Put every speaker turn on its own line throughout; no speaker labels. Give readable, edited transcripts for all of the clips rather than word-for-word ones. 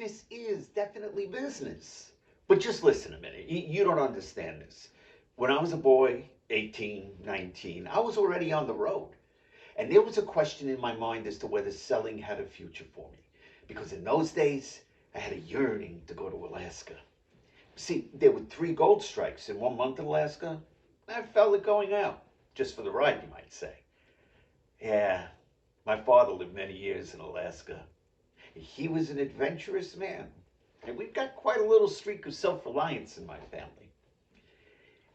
business is definitely business. But just listen a minute. You don't understand this. When I was a boy, 18, 19, I was already on the road. And there was a question in my mind as to whether selling had a future for me. Because in those days, I had a yearning to go to Alaska. See, there were 3 gold strikes in 1 month in Alaska. I felt like going out, just for the ride, you might say. Yeah, my father lived many years in Alaska. He was an adventurous man, and we've got quite a little streak of self-reliance in my family.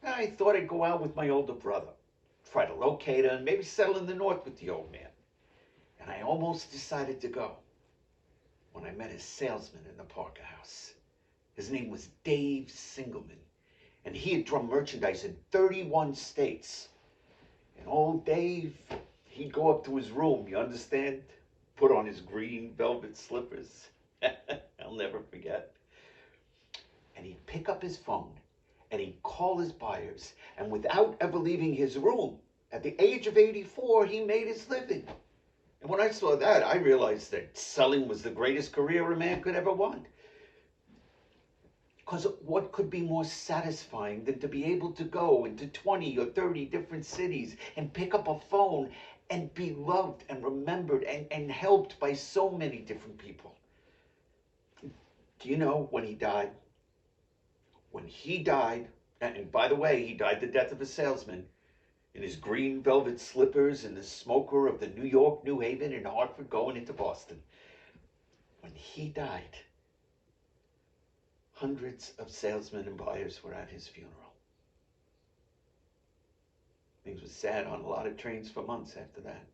I thought I'd go out with my older brother, try to locate her, and maybe settle in the north with the old man. And I almost decided to go when I met a salesman in the Parker House. His name was Dave Singelman, and he had drummed merchandise in 31 states. And old Dave, he'd go up to his room, you understand? Put on his green velvet slippers. I'll never forget. And he'd pick up his phone, and he'd call his buyers, and without ever leaving his room, at the age of 84, he made his living. And when I saw that, I realized that selling was the greatest career a man could ever want. Because what could be more satisfying than to be able to go into 20 or 30 different cities and pick up a phone and be loved and remembered and helped by so many different people? Do you know when he died? When he died, and by the way, he died the death of a salesman, in his green velvet slippers and the smoker of the New York, New Haven, and Hartford going into Boston. When he died, hundreds of salesmen and buyers were at his funeral. Things were sad on a lot of trains for months after that.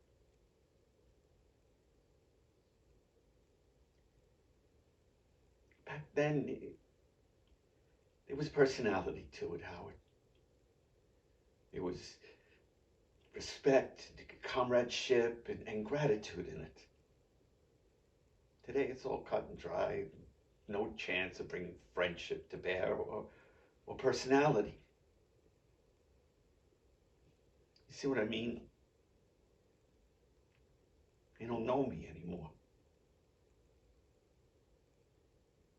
Back then, there was personality to it, Howard. There was respect, comradeship, and gratitude in it. Today, it's all cut and dry. No chance of bringing friendship to bear or personality. You see what I mean? They don't know me anymore.